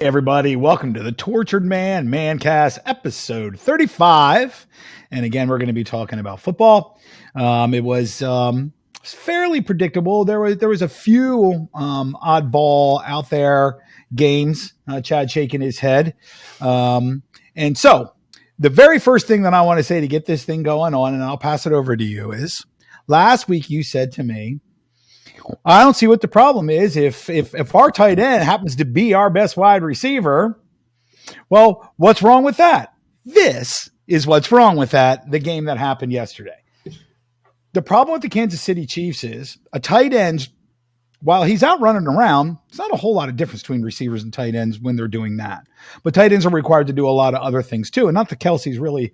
Hey everybody, welcome to the Tortured Man Mancast, episode 35. And again, we're going to be talking about football. It was fairly predictable. There was a few oddball out there games. Chad shaking his head, and so the very first thing that I want to say to get this thing going on, and I'll pass it over to you, is last week you said to me, I don't see what the problem is if our tight end happens to be our best wide receiver. Well, what's wrong with that? This is what's wrong with that, the game that happened yesterday. The problem with the Kansas City Chiefs is a tight end, while he's out running around, it's not a whole lot of difference between receivers and tight ends when they're doing that. But tight ends are required to do a lot of other things too. And not that Kelsey's really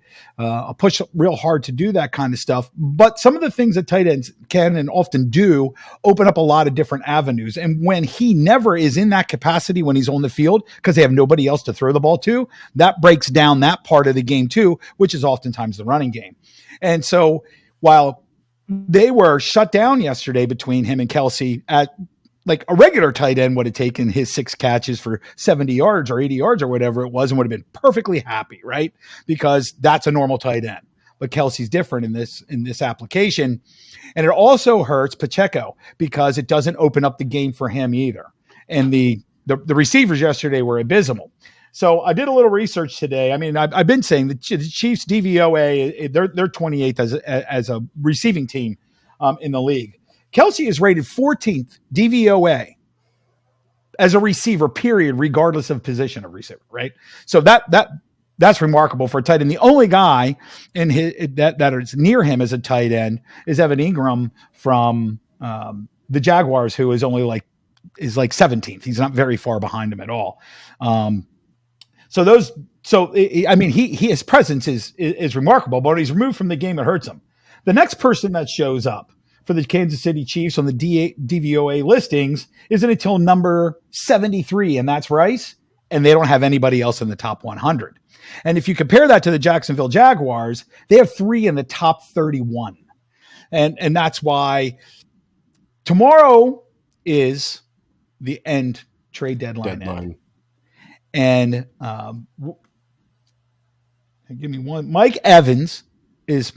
push real hard to do that kind of stuff. But some of the things that tight ends can and often do open up a lot of different avenues. And when he never is in that capacity when he's on the field because they have nobody else to throw the ball to, that breaks down that part of the game too, which is oftentimes the running game. And so while they were shut down yesterday between him and Kelsey at like a regular tight end would have taken his 6 catches for 70 yards or 80 yards or whatever it was and would have been perfectly happy, right? Because that's a normal tight end. But Kelsey's different in this application. And it also hurts Pacheco because it doesn't open up the game for him either. And the receivers yesterday were abysmal. So I did a little research today. I mean, I've been saying the Chiefs DVOA, they're 28th as a receiving team in the league. Kelsey is rated 14th DVOA as a receiver, period, regardless of position of receiver, right? So that's remarkable for a tight end. The only guy in that is near him as a tight end is Evan Ingram from the Jaguars, who is only like 17th. He's not very far behind him at all. His presence is remarkable, but when he's removed from the game, it hurts him. The next person that shows up for the Kansas City Chiefs on the DVOA listings isn't until number 73, and that's Rice, and they don't have anybody else in the top 100. And if you compare that to the Jacksonville Jaguars, they have 3 in the top 31. And that's why tomorrow is the end trade deadline. End. And give me one. Mike Evans is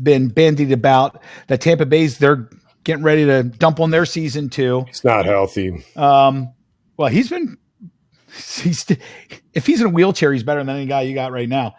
been bandied about that Tampa Bay's they're getting ready to dump on their season too. It's not healthy. Well, if he's in a wheelchair, he's better than any guy you got right now.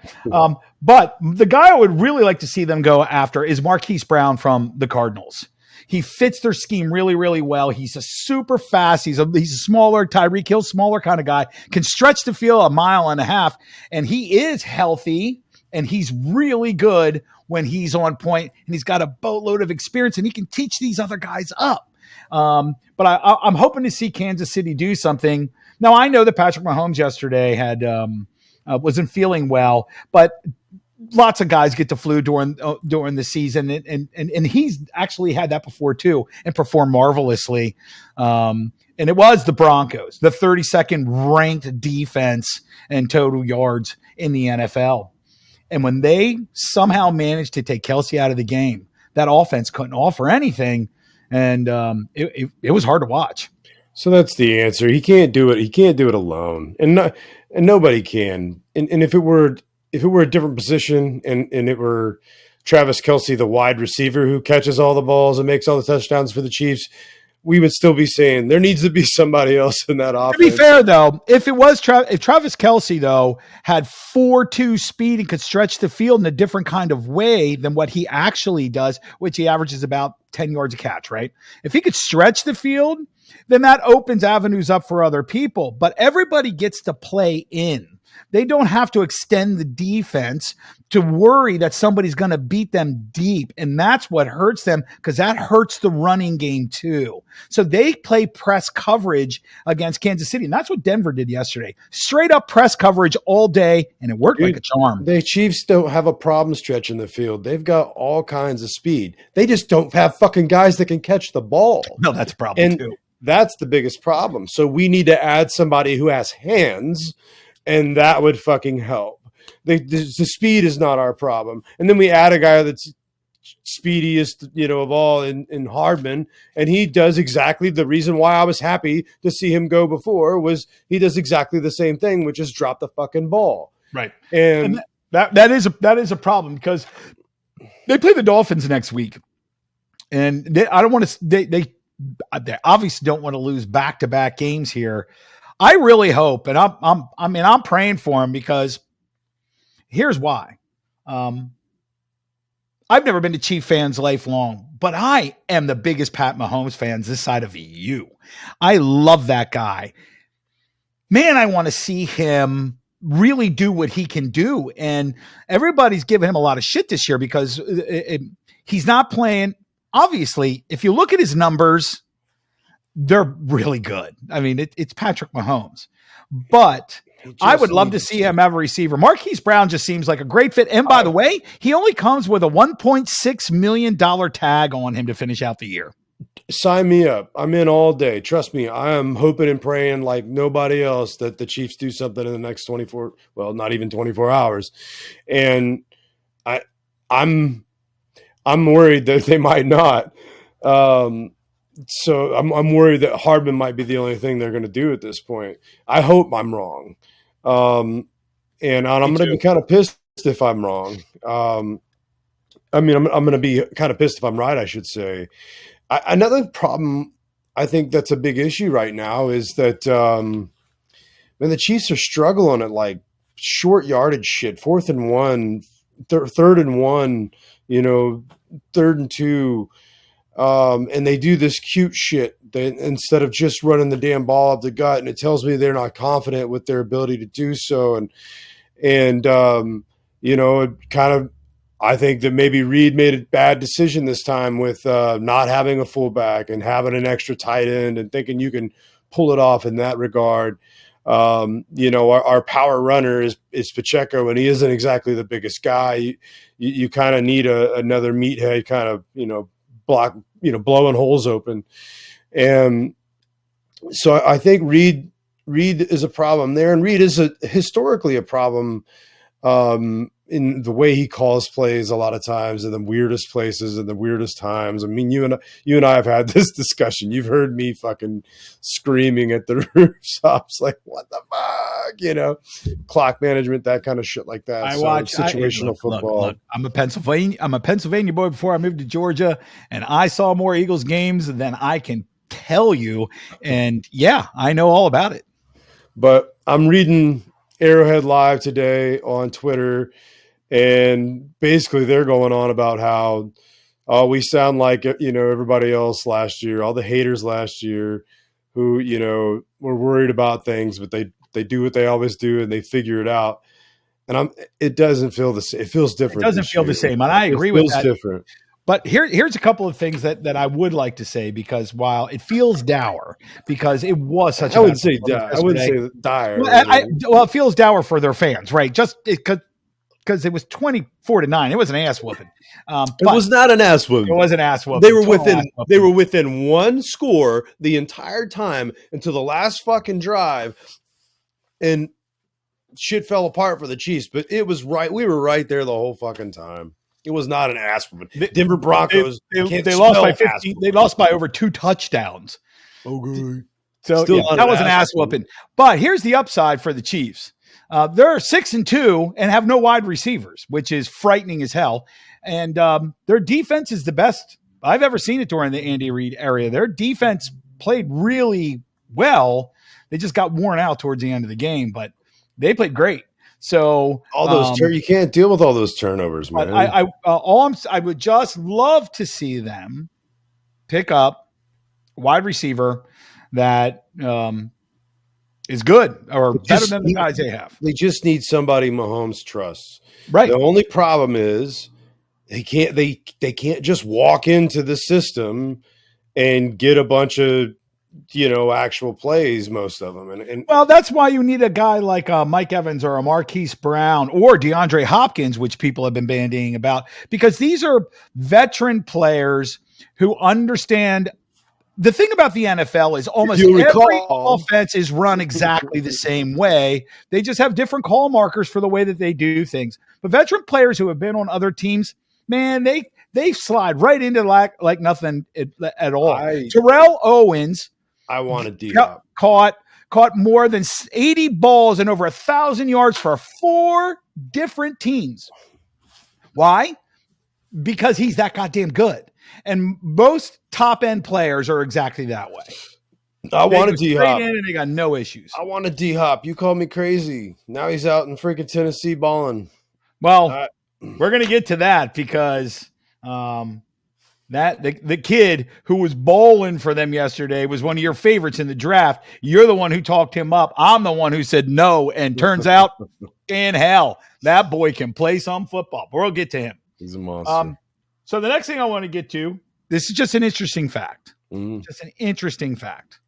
But the guy I would really like to see them go after is Marquise Brown from the Cardinals. He fits their scheme really, really well. He's a super fast. He's a smaller Tyreek Hill, smaller kind of guy, can stretch the field 1.5 miles, and he is healthy, and he's really good when he's on point, and he's got a boatload of experience, and he can teach these other guys up. But I'm hoping to see Kansas City do something. Now, I know that Patrick Mahomes yesterday wasn't feeling well, but lots of guys get the flu during the season, and he's actually had that before too and performed marvelously. And it was the Broncos, the 32nd ranked defense and total yards in the NFL. And when they somehow managed to take Kelsey out of the game, that offense couldn't offer anything, and it was hard to watch. So that's the answer. He can't do it. He can't do it alone, and nobody can. And if it were a different position and it were Travis Kelce, the wide receiver who catches all the balls and makes all the touchdowns for the Chiefs, we would still be saying there needs to be somebody else in that offense. To be fair, though, if Travis Kelce, though, had 4.2 speed and could stretch the field in a different kind of way than what he actually does, which he averages about 10 yards a catch, right? If he could stretch the field, then that opens avenues up for other people. But everybody gets to play in. They don't have to extend the defense to worry that somebody's going to beat them deep. And that's what hurts them, because that hurts the running game too. So they play press coverage against Kansas City. And that's what Denver did yesterday. Straight up press coverage all day, and it worked like a charm. The Chiefs don't have a problem stretching the field. They've got all kinds of speed. They just don't have fucking guys that can catch the ball. No, that's a problem too. That's the biggest problem. So we need to add somebody who has hands, and that would fucking help. The speed is not our problem. And then we add a guy that's speediest, of all in Hardman. And he does exactly the reason why I was happy to see him go before was he does exactly the same thing, which is drop the fucking ball. Right. And that is a problem because they play the Dolphins next week. And I don't want to, they obviously don't want to lose back-to-back games here. I really hope, and I'm praying for him because here's why. I've never been to Chief fans lifelong, but I am the biggest Pat Mahomes fans this side of you. I love that guy. Man, I want to see him really do what he can do. And everybody's giving him a lot of shit this year because he's not playing. Obviously, if you look at his numbers, they're really good. I mean, it's Patrick Mahomes. But I would love to see him have a receiver. Marquise Brown just seems like a great fit. And by the way, he only comes with a $1.6 million tag on him to finish out the year. Sign me up. I'm in all day. Trust me. I am hoping and praying like nobody else that the Chiefs do something in the next 24, well, not even 24 hours. And I'm worried that they might not. So I'm worried that Hardman might be the only thing they're going to do at this point. I hope I'm wrong. And I'm going to be kind of pissed if I'm wrong. I'm going to be kind of pissed if I'm right, I should say. Another problem I think that's a big issue right now is that the Chiefs are struggling at like short yardage shit, 4th and 1, 3rd and 1, 3rd and 2. And they do this cute shit instead of just running the damn ball up the gut. And it tells me they're not confident with their ability to do so. And it kind of, I think that maybe Reed made a bad decision this time with not having a fullback and having an extra tight end and thinking you can pull it off in that regard. Our power runner is Pacheco, and he isn't exactly the biggest guy. You kind of need another meathead kind of, block, blowing holes open. And so I think Reed is a problem there. And Reed is historically a problem in the way he calls plays a lot of times in the weirdest places and the weirdest times. I mean, you and I have had this discussion. You've heard me fucking screaming at the rooftops, like, what the fuck, clock management, that kind of shit like that. I watch situational football. Look, I'm a Pennsylvania boy before I moved to Georgia, and I saw more Eagles games than I can tell you. And yeah, I know all about it. But I'm reading Arrowhead Live today on Twitter, and basically they're going on about how we sound like everybody else last year, all the haters last year who were worried about things, but they do what they always do and they figure it out. And it doesn't feel the same. It feels different. It doesn't feel the same, and I agree with that. It feels different. But here's a couple of things that I would like to say, because while it feels dour, because it was such I wouldn't say dire. I wouldn't say dire. Well, it feels dour for their fans, right? Just because it was 24-9. It was an ass whooping. It was not an ass whooping. It was an ass whooping. They were within one score the entire time until the last fucking drive, and shit fell apart for the Chiefs. But it was right. We were right there the whole fucking time. It was not an ass whooping. Denver Broncos. They lost by 15. They lost by over 2 touchdowns. Okay. So that was an ass whooping. But here's the upside for the Chiefs. They're 6-2 and have no wide receivers, which is frightening as hell. And their defense is the best I've ever seen it during the Andy Reid area. Their defense played really well. They just got worn out towards the end of the game, but they played great. So all those you can't deal with all those turnovers, man. I would just love to see them pick up a wide receiver that is good or better than the guys they have. They just need somebody Mahomes trusts. Right. The only problem is they can't just walk into the system and get a bunch of actual plays, most of them. And well, that's why you need a guy like Mike Evans or a Marquise Brown or DeAndre Hopkins, which people have been bandying about, because these are veteran players who understand. The thing about the NFL is almost every offense is run exactly the same way. They just have different call markers for the way that they do things. But veteran players who have been on other teams, man, They slide right into like nothing at all. I Terrell Owens want a D-Hop. caught more than 80 balls and over 1,000 yards for 4 different teams. Why? Because he's that goddamn good. And most top end players are exactly that way. I want a They go straight D-Hop. in and they got no issues. I want a D-Hop. You called me crazy. Now he's out in freaking Tennessee balling. Well, we're gonna get to that because that the kid who was bowling for them yesterday was one of your favorites in the draft. You're the one who talked him up. I'm the one who said no, and turns out in hell that boy can play some football. But we'll get to him. He's a monster. So the next thing I want to get to, this is just an interesting fact. Mm-hmm. Just an interesting fact.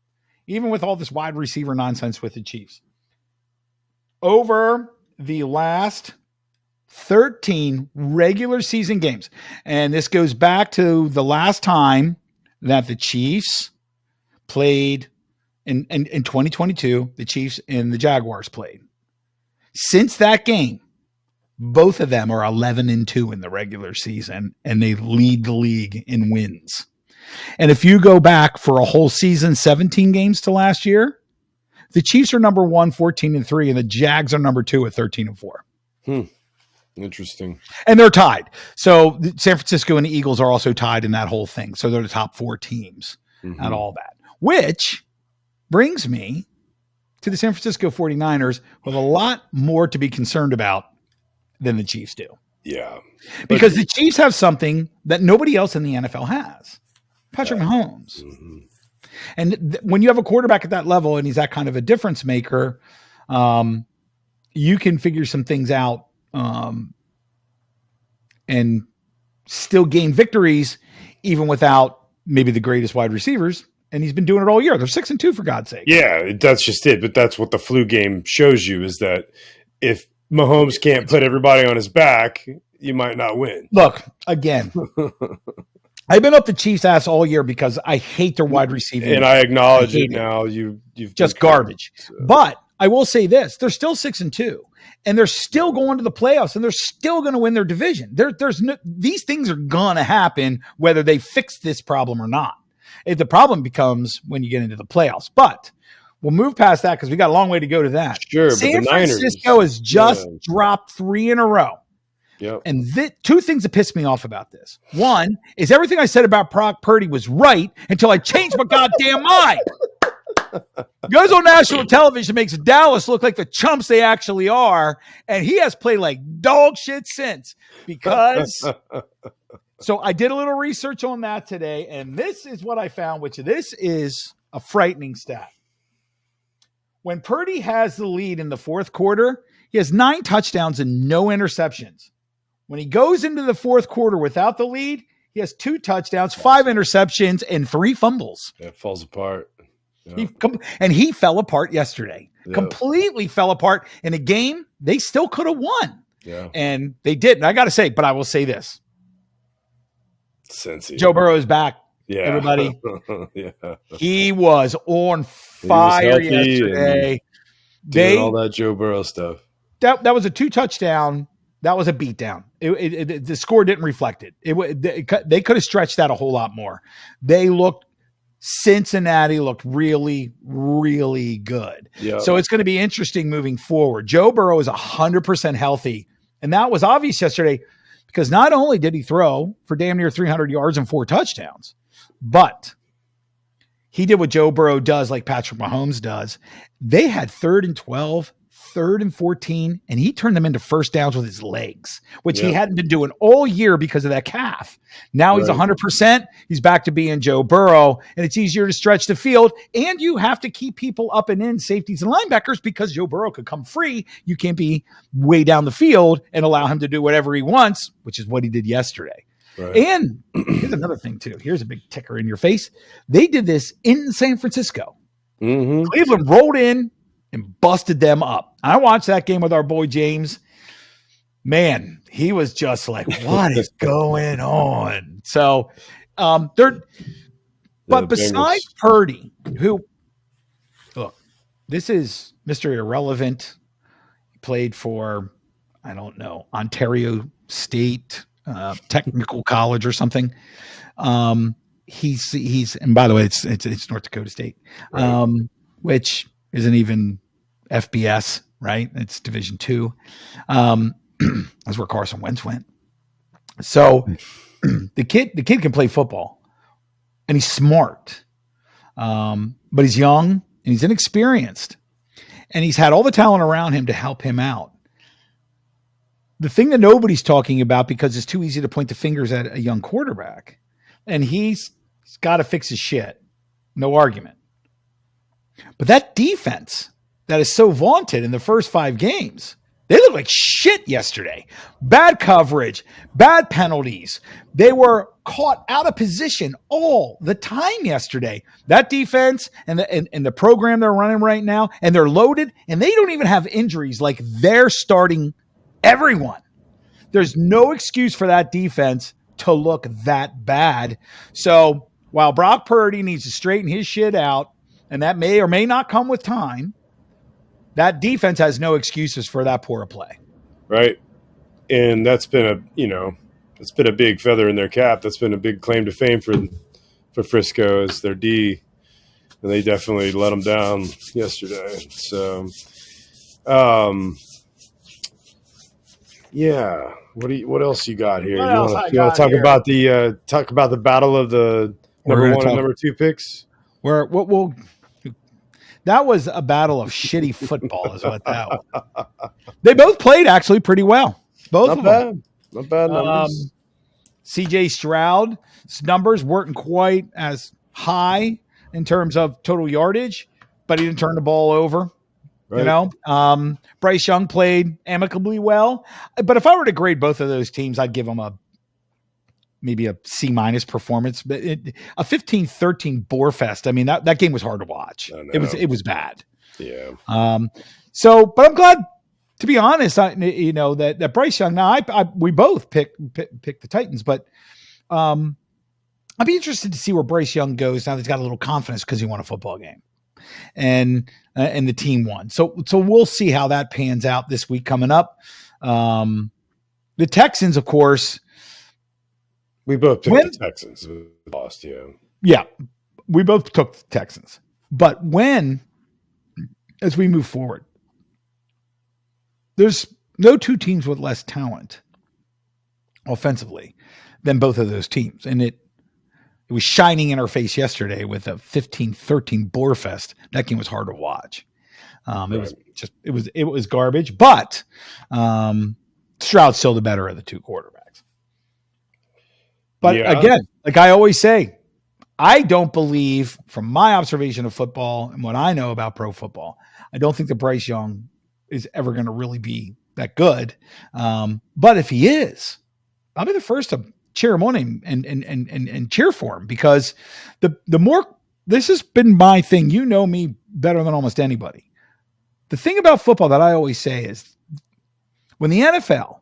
Even with all this wide receiver nonsense with the Chiefs. Over the last 13 regular season games, and this goes back to the last time that the Chiefs played in 2022, the Chiefs and the Jaguars played. Since that game, both of them are 11-2 in the regular season, and they lead the league in wins. And if you go back for a whole season, 17 games to last year, the Chiefs are number 1, 14-3, and the Jags are number 2 at 13-4. Interesting. And they're tied. So San Francisco and the Eagles are also tied in that whole thing. So they're the top 4 teams at all that, which brings me to the San Francisco 49ers with a lot more to be concerned about than the Chiefs do. Yeah. Because the Chiefs have something that nobody else in the NFL has. Patrick Mahomes. Mm-hmm. And when you have a quarterback at that level and he's that kind of a difference maker, you can figure some things out and still gain victories even without maybe the greatest wide receivers. And he's been doing it all year. They're 6-2 for God's sake. Yeah, that's just it. But that's what the flu game shows you is that if Mahomes can't put everybody on his back, you might not win. Look, again, I've been up the Chiefs' ass all year because I hate their wide receiving. And I acknowledge it now. You've just garbage. So. But I will say this: they're still 6-2, and they're still going to the playoffs, and they're still going to win their division. There's no, these things are going to happen whether they fix this problem or not. The problem becomes when you get into the playoffs. But we'll move past that because we got a long way to go to that. Sure, San but the Niners, Francisco has just dropped 3 in a row. Yep. And 2 things that pissed me off about this. One is everything I said about Brock Purdy was right until I changed my goddamn mind. Goes on national television, makes Dallas look like the chumps they actually are, and he has played like dog shit since. Because, so I did a little research on that today, and this is what I found, which this is a frightening stat. When Purdy has the lead in the fourth quarter, he has 9 touchdowns and no interceptions. When he goes into the fourth quarter without the lead, he has 2 touchdowns, 5 interceptions, and 3 fumbles. It falls apart. Yeah. He fell apart yesterday. Yeah. Completely fell apart in a game they still could have won. Yeah. And they didn't. I got to say, but I will say this. Cincy. Joe Burrow is back. Yeah. Everybody. Yeah. He was on fire yesterday. Doing all that Joe Burrow stuff. That was a 2 touchdown. That was a beatdown. The score didn't reflect it. They could have stretched that a whole lot more. Cincinnati looked really, really good. Yeah. So it's going to be interesting moving forward. Joe Burrow is 100% healthy. And that was obvious yesterday because not only did he throw for damn near 300 yards and 4 touchdowns, but he did what Joe Burrow does like Patrick Mahomes does. They had 3rd and 12, 3rd and 14, and he turned them into first downs with his legs, which he hadn't been doing all year because of that calf. Now he's 100%. He's back to being Joe Burrow, and it's easier to stretch the field. And you have to keep people up and in, safeties and linebackers, because Joe Burrow could come free. You can't be way down the field and allow him to do whatever he wants, which is what he did yesterday. Right. And here's another thing, too. Here's a big ticker in your face. They did this in San Francisco. Mm-hmm. Cleveland rolled in and busted them up. I watched that game with our boy James. Man, he was just like, what is going on? So besides Purdy, who, look, this is Mr. Irrelevant. He played for, I don't know, Ontario State. technical college or something. He's and by the way, it's North Dakota State, Right. which isn't even FBS, right? It's Division II. That's where Carson Wentz went. So the kid can play football, and he's smart, but he's young and he's inexperienced, and he's had all the talent around him to help him out. The thing that nobody's talking about, because it's too easy to point the fingers at a young quarterback, and he's got to fix his shit. No argument. But that defense that is so vaunted in the first 5 games, they look like shit yesterday. Bad coverage, bad penalties. They were caught out of position all the time yesterday. That defense and the program they're running right now, and they're loaded, and they don't even have injuries like they're starting everyone. There's no excuse for that defense to look that bad. So while Brock Purdy needs to straighten his shit out, and that may or may not come with time, that defense has no excuses for that poor play. Right. And that's been it's been a big feather in their cap. That's been a big claim to fame for Frisco is their D, and they definitely let them down yesterday. So, yeah. What else you got here? You want to talk about the battle of the number 1 and number 2 picks? That was a battle of shitty football, is what that was. They both played actually pretty well. Both of them. Not bad numbers. CJ Stroud's numbers weren't quite as high in terms of total yardage, but he didn't turn the ball over. Right. You know, Bryce Young played amicably well, but if I were to grade both of those teams, I'd give them maybe a C- performance, but a 15-13 bore fest. I mean, that game was hard to watch. It was bad. Yeah. But I'm glad, to be honest, that Bryce Young. Now, we both pick the Titans, but I'd be interested to see where Bryce Young goes now that he's got a little confidence because he won a football game, and the team won. So we'll see how that pans out this week coming up. The Texans, of course. We both took the Texans. We lost, yeah. Yeah, we both took the Texans. But as we move forward, there's no 2 teams with less talent offensively than both of those teams. And it was shining in our face yesterday with a 15-13 bore fest. That game was hard to watch. It was garbage, but Stroud's still the better of the 2 quarterbacks. But again, like I always say, I don't believe, from my observation of football and what I know about pro football, I don't think that Bryce Young is ever going to really be that good. But if he is, I'll be the first to cheer him on and cheer for him, because the more, this has been my thing. You know me better than almost anybody. The thing about football that I always say is when the NFL,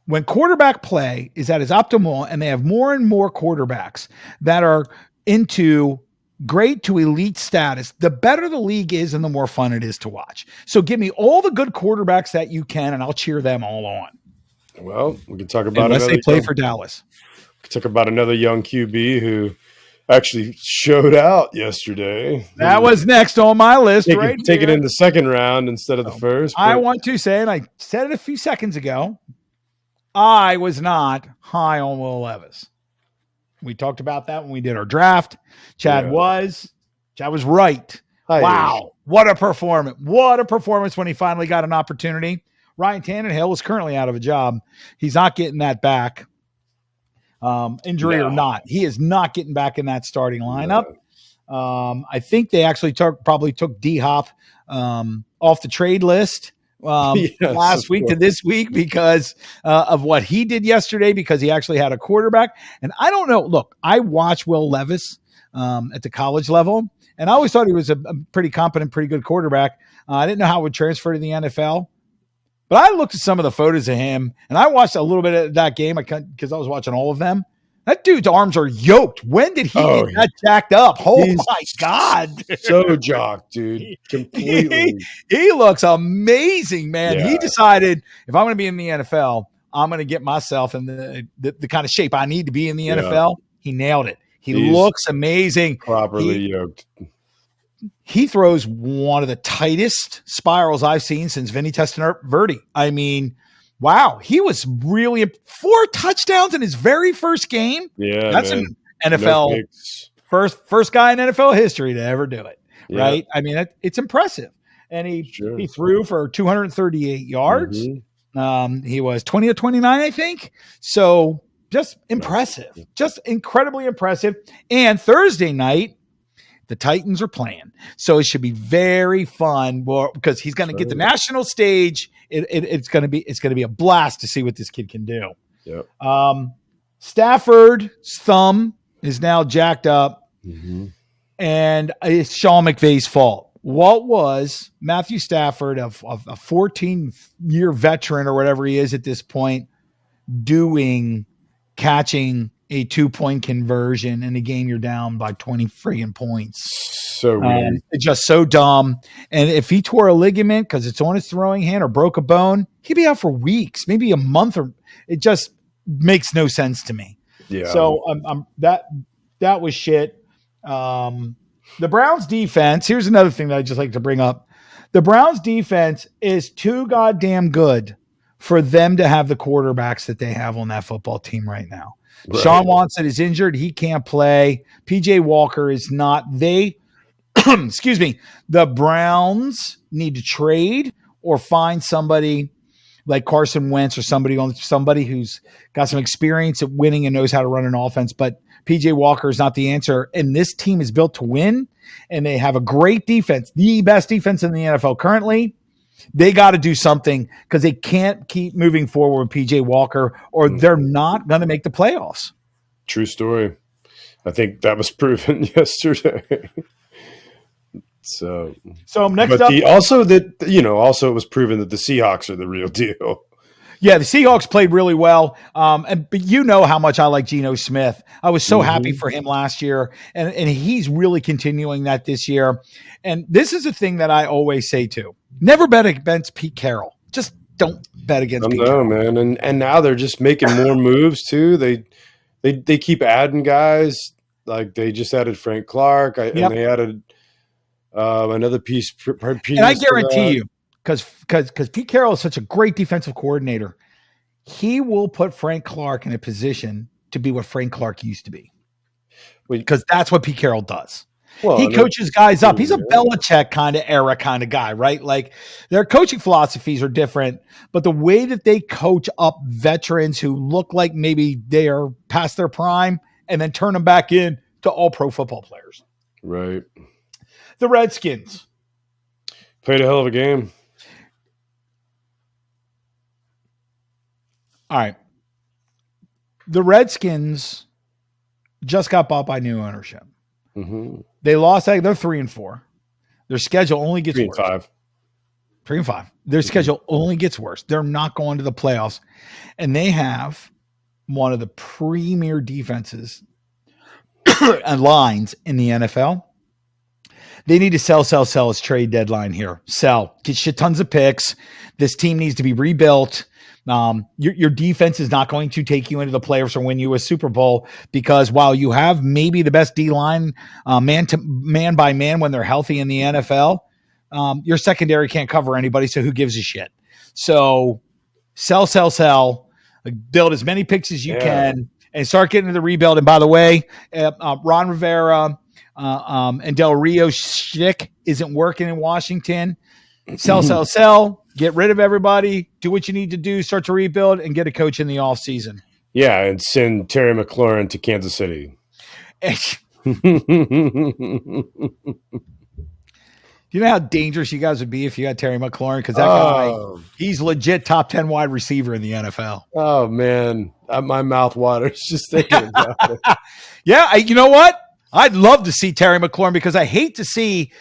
when quarterback play is at its optimal and they have more and more quarterbacks that are into great to elite status, the better the league is and the more fun it is to watch. So give me all the good quarterbacks that you can, and I'll cheer them all on. Well, we can talk about unless they play for Dallas. We can talk about another young QB who actually showed out yesterday. That was next on my list. Take it in the second round instead of the first. I want to say, and I said it a few seconds ago, I was not high on Will Levis. We talked about that when we did our draft. Chad was right. Wow. What a performance. What a performance when he finally got an opportunity. Ryan Tannehill is currently out of a job. He's not getting that back. Injury or not. He is not getting back in that starting lineup. I think they actually probably took D-Hop off the trade list. Last week to this week because of what he did yesterday, because he actually had a quarterback. And I don't know. Look, I watch Will Levis at the college level, and I always thought he was a pretty competent, pretty good quarterback. I didn't know how it would transfer to the NFL. But I looked at some of the photos of him, and I watched a little bit of that game because I was watching all of them. That dude's arms are yoked. When did he get that jacked up? Oh, my God. So jocked, dude. Completely. He looks amazing, man. Yeah. He decided, if I'm going to be in the NFL, I'm going to get myself in the kind of shape I need to be in the Yeah. NFL. He nailed it. He's looks amazing. Properly yoked. He throws one of the tightest spirals I've seen since Vinny Testaverde. I mean, wow, he was really 4 touchdowns in his very first game. Yeah, that's man. an NFL first guy in NFL history to ever do it. Yeah. Right? I mean, it's impressive. And he threw for 238 yards. Mm-hmm. He was 20 of 29, I think. So just impressive, just incredibly impressive. And Thursday night, the Titans are playing, so it should be very fun. Because he's going to get the national stage. It's going to be a blast to see what this kid can do. Yep. Stafford's thumb is now jacked up, and it's Sean McVay's fault. What was Matthew Stafford, a 14-year veteran or whatever he is at this point, doing catching a 2-point conversion in a game you're down by 20 friggin' points? So weird. It's just so dumb. And if he tore a ligament because it's on his throwing hand or broke a bone, he'd be out for weeks, maybe a month, or it just makes no sense to me. Yeah. So that was shit. The Browns defense, here's another thing that I'd just like to bring up. The Browns defense is too goddamn good for them to have the quarterbacks that they have on that football team right now. Right. Sean Watson is injured. He can't play. PJ Walker is not. Excuse me. The Browns need to trade or find somebody like Carson Wentz or somebody who's got some experience at winning and knows how to run an offense. But PJ Walker is not the answer. And this team is built to win, and they have a great defense, the best defense in the NFL currently. They got to do something because they can't keep moving forward with PJ Walker, or they're not going to make the playoffs. True story. I think that was proven yesterday. So next up, also it was proven that the Seahawks are the real deal. Yeah, the Seahawks played really well. But you know how much I like Geno Smith. I was so happy for him last year, and he's really continuing that this year. And this is a thing that I always say too. Never bet against Pete Carroll. Just don't bet against Pete Carroll. No, man. And now they're just making more moves too. They keep adding guys. Like they just added Frank Clark, and they added another piece. And I guarantee you, because Pete Carroll is such a great defensive coordinator, he will put Frank Clark in a position to be what Frank Clark used to be. Because that's what Pete Carroll does. Well, he coaches guys up. He's a Belichick kind of era kind of guy, right? Like their coaching philosophies are different, but the way that they coach up veterans who look like maybe they are past their prime and then turn them back in to all pro football players. Right. The Redskins played a hell of a game. All right. The Redskins just got bought by new ownership. Mm-hmm. They lost. They're 3-4. Their schedule only gets 3-5. 3-5. Their schedule only gets worse. They're not going to the playoffs, and they have one of the premier defenses and lines in the NFL. They need to sell. It's trade deadline here. Sell. Get shit tons of picks. This team needs to be rebuilt. Your defense is not going to take you into the playoffs or win you a Super Bowl, because while you have maybe the best D-line man by man when they're healthy in the NFL, your secondary can't cover anybody, so who gives a shit? So sell. Build as many picks as you can and start getting to the rebuild. And by the way, Ron Rivera and Del Rio shtick isn't working in Washington. Sell. Get rid of everybody. Do what you need to do. Start to rebuild and get a coach in the offseason. Yeah, and send Terry McLaurin to Kansas City. Do you know how dangerous you guys would be if you had Terry McLaurin? Because that guy, he's legit top 10 wide receiver in the NFL. Oh, man. My mouth waters just thinking about it. Yeah, you know what? I'd love to see Terry McLaurin, because I hate to see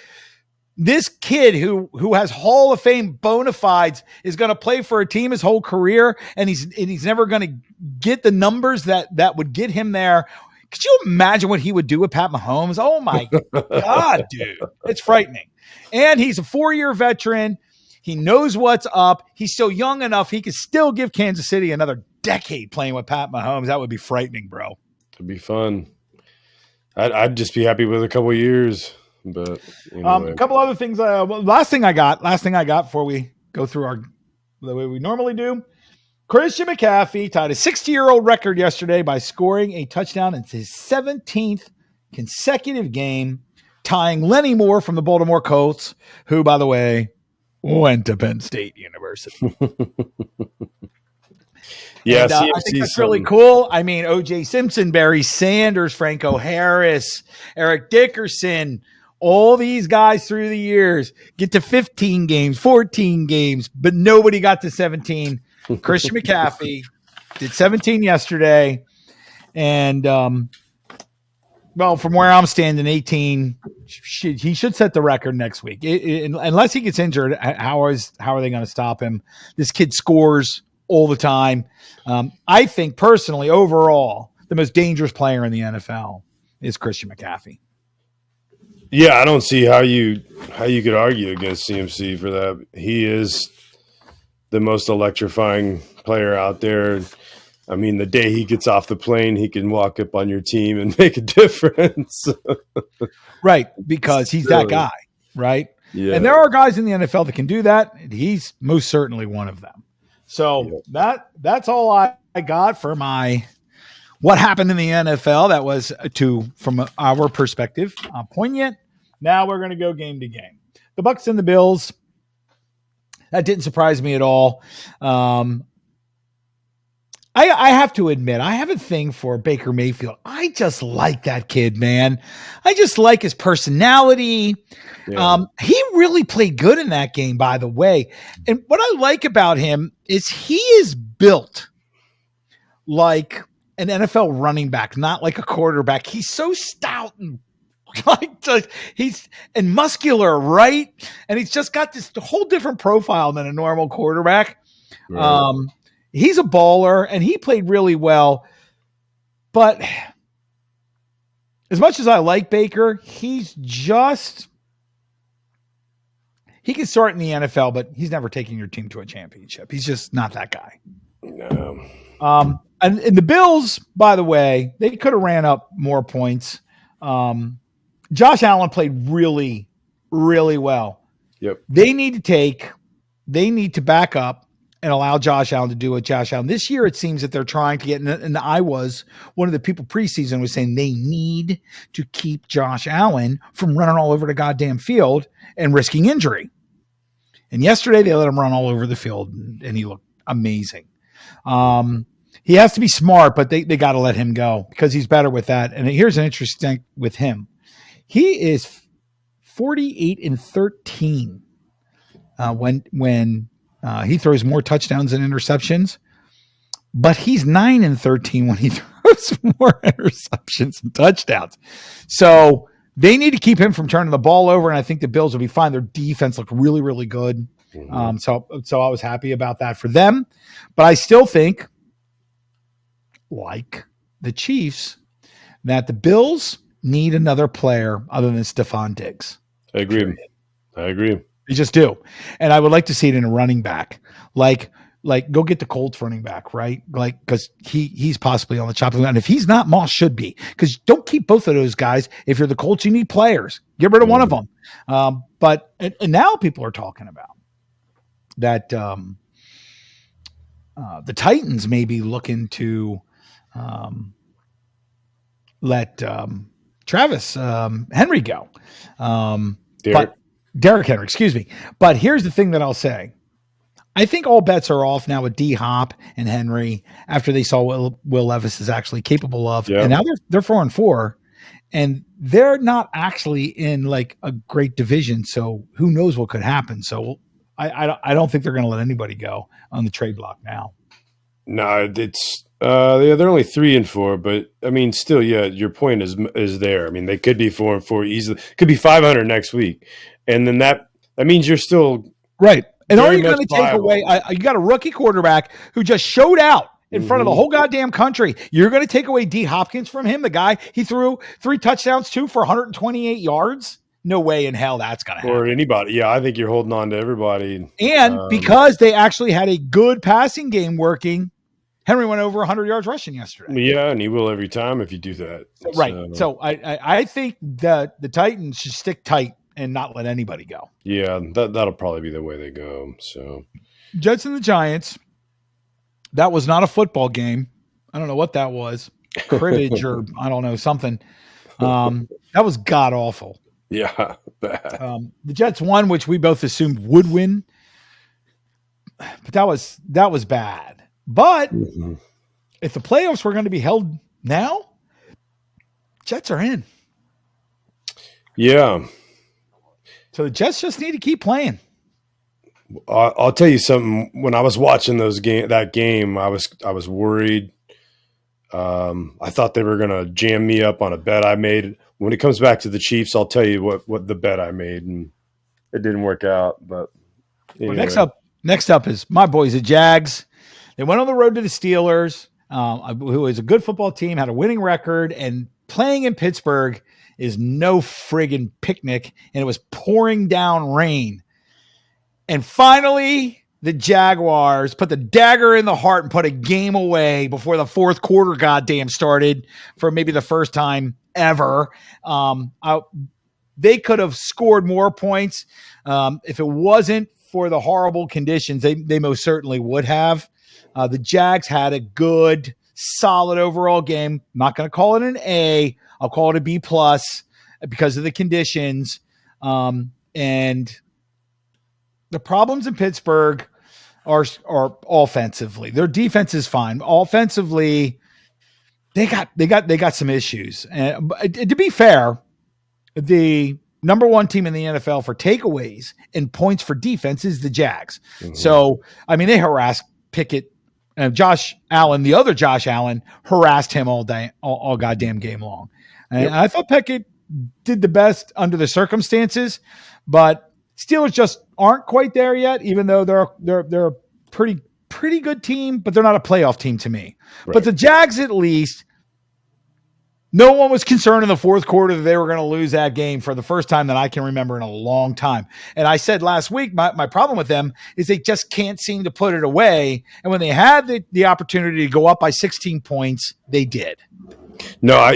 this kid who has Hall of Fame bona fides is going to play for a team his whole career, and he's never going to get the numbers that would get him there. Could you imagine what he would do with Pat Mahomes? Oh my God, dude. It's frightening. And he's a 4-year veteran. He knows what's up. He's still young enough. He could still give Kansas City another decade playing with Pat Mahomes. That would be frightening, bro. It'd be fun. I'd just be happy with a couple of years. But anyway. A couple other things. Last thing I got before we go through the way we normally do. Christian McCaffrey tied a 60-year-old record yesterday by scoring a touchdown in his 17th consecutive game, tying Lenny Moore from the Baltimore Colts, who, by the way, went to Penn State University. Yeah, and, I think that's really cool. I mean, O.J. Simpson, Barry Sanders, Franco Harris, Eric Dickerson, all these guys through the years get to 15 games, 14 games, but nobody got to 17. Christian McCaffrey did 17 yesterday. And, well, from where I'm standing, 18, he should set the record next week. Unless he gets injured, how are they going to stop him? This kid scores all the time. I think personally, overall, the most dangerous player in the NFL is Christian McCaffrey. Yeah, I don't see how you could argue against CMC for that. He is the most electrifying player out there. I mean, the day he gets off the plane, he can walk up on your team and make a difference. Right, because he's that guy, right? Yeah. And there are guys in the NFL that can do that. He's most certainly one of them. So that's all I got for my what happened in the NFL. That was from our perspective, poignant. Now we're going to go game to game. The Bucs and the Bills. That didn't surprise me at all. I have to admit, I have a thing for Baker Mayfield. I just like that kid, man. I just like his personality. Yeah. He really played good in that game, by the way. And what I like about him is he is built like an NFL running back, not like a quarterback. He's so stout and he's muscular, right? And he's just got this whole different profile than a normal quarterback. Right. He's a baller, and he played really well. But as much as I like Baker, he can start in the NFL, but he's never taking your team to a championship. He's just not that guy. No. And the Bills, by the way, they could have ran up more points. Josh Allen played really, really well. Yep. They need to back up and allow Josh Allen to do what Josh Allen. This year, it seems that they're trying to get, and I was one of the people preseason was saying they need to keep Josh Allen from running all over the goddamn field and risking injury. And yesterday, they let him run all over the field, and he looked amazing. He has to be smart, but they got to let him go because he's better with that. And here's an interesting with him. He is 48-13 when he throws more touchdowns than interceptions, but he's 9-13 when he throws more interceptions and touchdowns. So they need to keep him from turning the ball over, and I think the Bills will be fine. Their defense looked really, really good. Mm-hmm. So I was happy about that for them. But I still think, like the Chiefs, that the Bills need another player other than Stephon Diggs. I agree. You just do. And I would like to see it in a running back. Like go get the Colts running back, right? Like, because he's possibly on the chopping block. And if he's not, Moss should be. Because don't keep both of those guys. If you're the Colts, you need players. Get rid of one of them. But now people are talking about that the Titans may be looking to let Travis Henry go. Derrick Henry, excuse me. But here's the thing that I'll say. I think all bets are off now with D-Hop and Henry after they saw what Will Levis is actually capable of. Yeah. And now they're 4-4, and they're not actually in like a great division. So who knows what could happen. So I don't think they're going to let anybody go on the trade block now. No, it's they're only 3-4, but I mean, still, yeah, your point is there. I mean, they could be 4-4 easily. Could be 500 next week, and then that means you're still right. And are you going to take away? You got a rookie quarterback who just showed out in front of the whole goddamn country. You're going to take away D. Hopkins from him, the guy he threw 3 touchdowns to for 128 yards. no way in hell that's going to Or happen. anybody. Yeah, I think you're holding on to everybody. And because they actually had a good passing game working, Henry went over 100 yards rushing yesterday. Yeah, and he will every time if you do that. Right. So I think that the Titans should stick tight and not let anybody go. Yeah, that'll probably be the way they go. So Jets and the Giants, that was not a football game. I don't know what that was. Cribbage or I don't know, something. That was god awful. yeah, bad. The Jets won, which we both assumed would win. But that was bad. But if the playoffs were going to be held now, Jets are in. Yeah. So the Jets just need to keep playing. I'll tell you something. When I was watching that game, I was worried. I thought they were going to jam me up on a bet I made. When it comes back to the Chiefs, I'll tell you what the bet I made, and it didn't work out. But anyway. Well, next up is my boys, the Jags. They went on the road to the Steelers, who is a good football team, had a winning record, and playing in Pittsburgh is no friggin' picnic, and it was pouring down rain. And finally, the Jaguars put the dagger in the heart and put a game away before the fourth quarter goddamn started for maybe the first time ever. They could have scored more points. If it wasn't for the horrible conditions, they most certainly would have. The Jags had a good, solid overall game. I'm not going to call it an A. I'll call it a B+ because of the conditions. And the problems in Pittsburgh are offensively. Their defense is fine. Offensively, they got some issues. And to be fair, the number one team in the NFL for takeaways and points for defense is the Jags. Mm-hmm. So, I mean, they harassed Pickett and Josh Allen. The other Josh Allen harassed him all day, all goddamn game long. And I thought Pickett did the best under the circumstances, but Steelers just aren't quite there yet, even though they're a pretty good team, but they're not a playoff team to me. Right. But the Jags, at least, no one was concerned in the fourth quarter that they were going to lose that game for the first time that I can remember in a long time. And I said last week, my problem with them is they just can't seem to put it away. And when they had the opportunity to go up by 16 points, they did. No,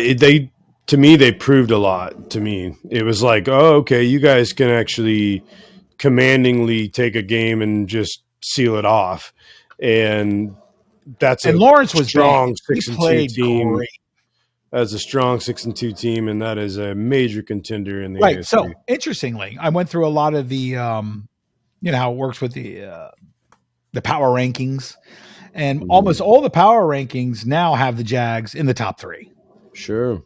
to me, they proved a lot to me. It was like, oh, okay, you guys can actually commandingly take a game and just seal it off. And Lawrence was strong 6-2 team. Great. That's a strong 6-2 team, and that is a major contender in the right. AFC. So interestingly, I went through a lot of the, how it works with the power rankings, and almost all the power rankings now have the Jags in the top 3. Sure.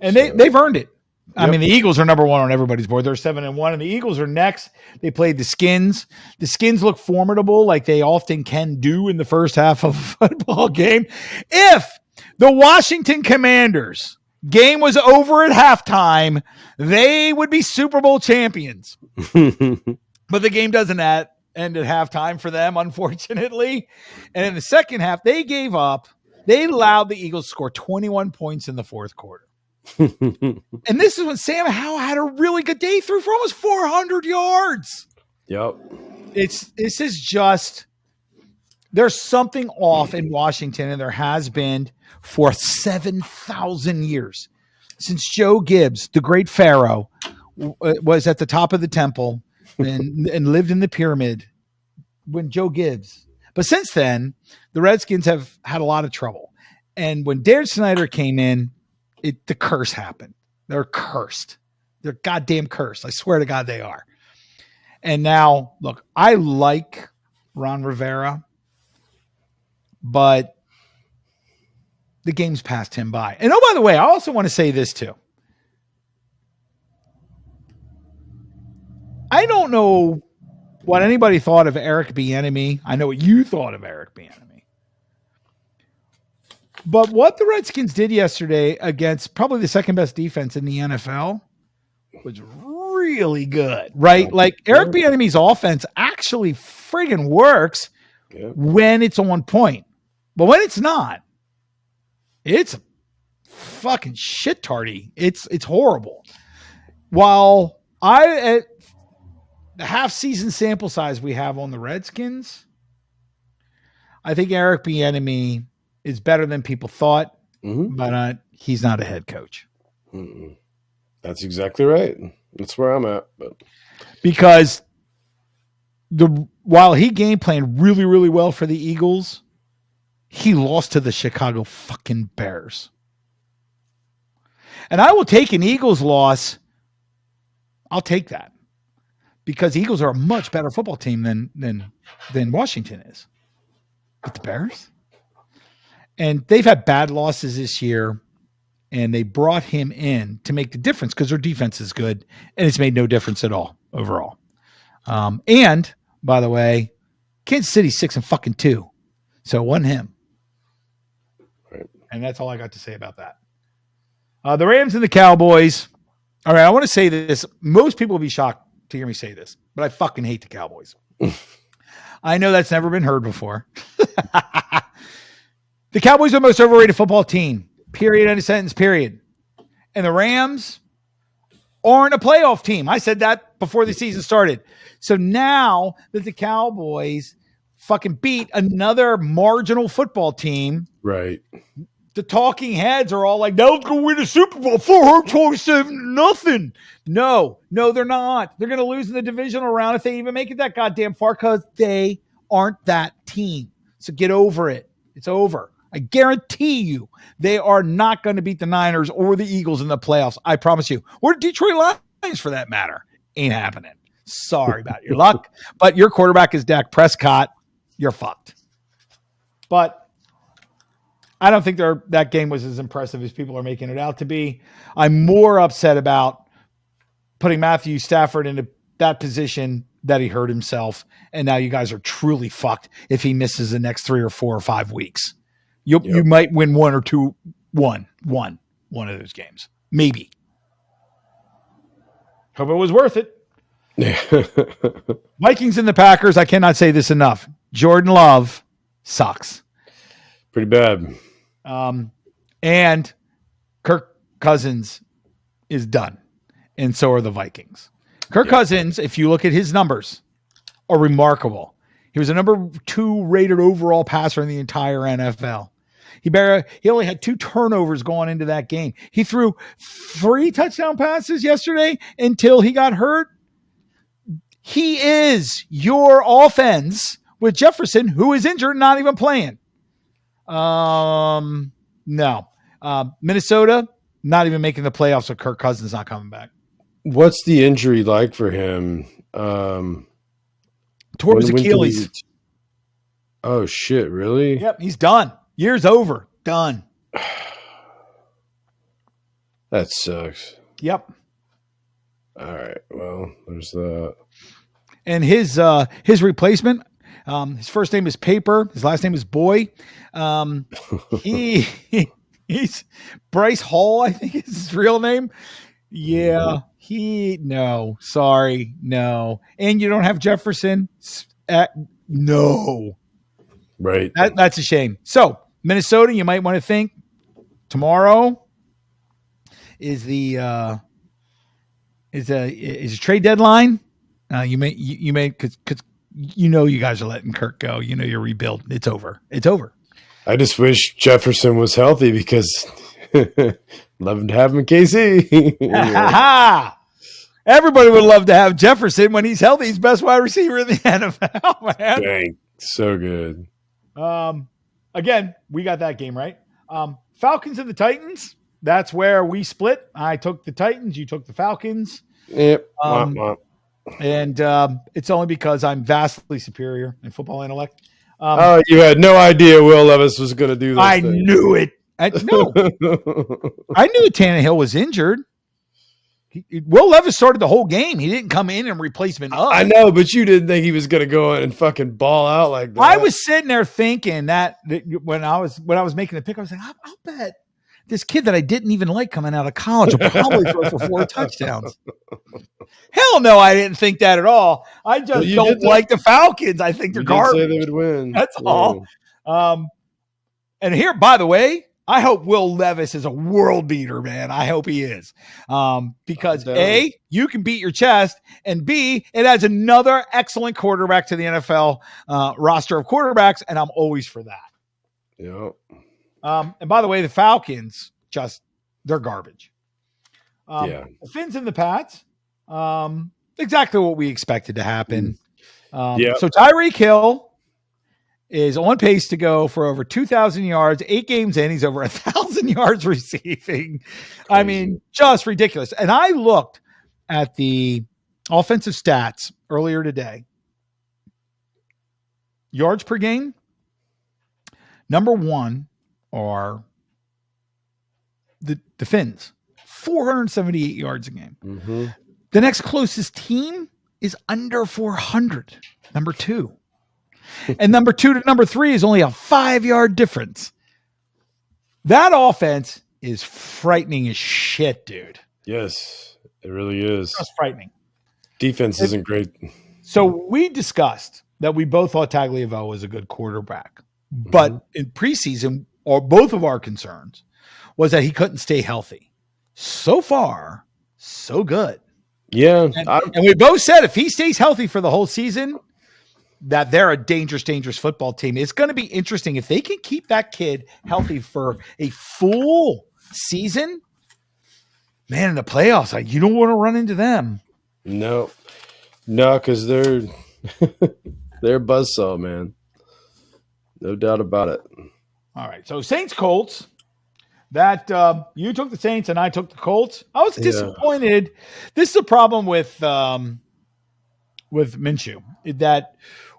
And they've earned it. I mean, the Eagles are number 1 on everybody's board. They're 7-1, and the Eagles are next. They played the Skins. The Skins look formidable, like they often can do in the first half of a football game. If the Washington Commanders game was over at halftime, they would be Super Bowl champions. But the game doesn't end at halftime for them, unfortunately. And in the second half, they gave up. They allowed the Eagles to score 21 points in the fourth quarter. And this is when Sam Howell had a really good day, threw for almost 400 yards. Yep. This is just, there's something off in Washington, and there has been for 7,000 years since Joe Gibbs, the great pharaoh, was at the top of the temple and lived in the pyramid when Joe Gibbs. But since then, the Redskins have had a lot of trouble. And when Dan Snyder came in, the curse happened. They're cursed. They're goddamn cursed. I swear to God they are. And now, look, I like Ron Rivera, but the game's passed him by. And by the way, I also want to say this too. I don't know what anybody thought of Eric Bieniemy. I know what you thought of Eric Bieniemy. But what the Redskins did yesterday against probably the second best defense in the NFL was really good, right? Like Eric Bieniemy's offense actually friggin' works when it's on point. But when it's not, it's fucking shit tardy. It's horrible. while at the half season sample size we have on the Redskins, I think Eric Bieniemy is better than people thought, but he's not a head coach. Mm-mm. That's exactly right. That's where I'm at. But because while he game planned really, really well for the Eagles, he lost to the Chicago fucking Bears. And I will take an Eagles loss. I'll take that because the Eagles are a much better football team than Washington is. But the Bears, and they've had bad losses this year, and they brought him in to make the difference because their defense is good, and it's made no difference at all overall. And by the way, Kansas City's 6-2, so it wasn't him. Right. And that's all I got to say about that. The Rams and the Cowboys. All right, I want to say this. Most people will be shocked to hear me say this, but I fucking hate the Cowboys. I know that's never been heard before. The Cowboys are the most overrated football team. Period. End of sentence. Period. And the Rams aren't a playoff team. I said that before the season started. So now that the Cowboys fucking beat another marginal football team, right, the talking heads are all like, "Now let's go win a Super Bowl 427-0." No, they're not. They're going to lose in the divisional round if they even make it that goddamn far because they aren't that team. So get over it. It's over. I guarantee you they are not going to beat the Niners or the Eagles in the playoffs. I promise you. Or Detroit Lions for that matter. Ain't happening. Sorry about your luck. But your quarterback is Dak Prescott. You're fucked. But I don't think that game was as impressive as people are making it out to be. I'm more upset about putting Matthew Stafford into that position that he hurt himself. And now you guys are truly fucked if he misses the next 3 or 4 or 5 weeks. You might win one of those games. Maybe. Hope it was worth it. Vikings and the Packers, I cannot say this enough. Jordan Love sucks. Pretty bad. And Kirk Cousins is done. And so are the Vikings. Kirk Cousins, if you look at his numbers, are remarkable. He was a number 2 rated overall passer in the entire NFL. He only had 2 turnovers going into that game. He threw 3 touchdown passes yesterday until he got hurt. He is your offense with Jefferson, who is injured, not even playing. No. Minnesota, not even making the playoffs with Kirk Cousins not coming back. What's the injury like for him? Tore his Achilles. Oh, shit, really? Yep, he's done. Year's over. Done. That sucks. Yep. All right. Well, there's that. And his replacement, his first name is Paper. His last name is Boy. He's Bryce Hall, I think is his real name. Yeah. No. And you don't have Jefferson. No. Right. That's a shame. So Minnesota, you might want to think tomorrow is a trade deadline. You may because you guys are letting Kirk go. You're rebuilding. It's over. I just wish Jefferson was healthy because love to have him in KC. Everybody would love to have Jefferson when he's healthy. He's best wide receiver in the NFL, man. Dang, so good. Again, we got that game right. Falcons and the Titans. That's where we split. I took the Titans. You took the Falcons. Yep. And it's only because I'm vastly superior in football intellect. You had no idea Will Levis was going to do this. I knew it. I knew Tannehill was injured. Will Levis started the whole game. He didn't come in and replacement up. I know, but you didn't think he was going to go in and fucking ball out like that. I was sitting there thinking that when I was making the pick, I was like, I'll bet this kid that I didn't even like coming out of college will probably throw for 4 touchdowns. Hell no, I didn't think that at all. I just don't like the Falcons. I think they're garbage. Say they would win. That's all. And here, by the way, I hope Will Levis is a world beater, man. I hope he is. Because A, you can beat your chest, and B, it adds another excellent quarterback to the NFL roster of quarterbacks, and I'm always for that. Yeah. And by the way, the Falcons, they're garbage. Yeah. The Finns and the Pats, exactly what we expected to happen. So Tyreek Hill is on pace to go for over 2,000 yards, 8 games in. He's over 1,000 yards receiving. I mean, just ridiculous. And I looked at the offensive stats earlier today. Yards per game, number one are the Finns, 478 yards a game. Mm-hmm. The next closest team is under 400, number 2. And number 2 to number 3 is only a 5-yard difference. That offense is frightening as shit, dude. Yes, it really is. Just frightening. Defense isn't great. So we discussed that we both thought Tagliavelle was a good quarterback. But in preseason, or both of our concerns was that he couldn't stay healthy. So far, so good. Yeah. And we both said if he stays healthy for the whole season, that they're a dangerous, dangerous football team. It's going to be interesting if they can keep that kid healthy for a full season. Man, in the playoffs, you don't want to run into them. No, because they're they're buzzsaw, man. No doubt about it. All right, so Saints Colts. That you took the Saints and I took the Colts. I was disappointed. This is a problem with Minshew, that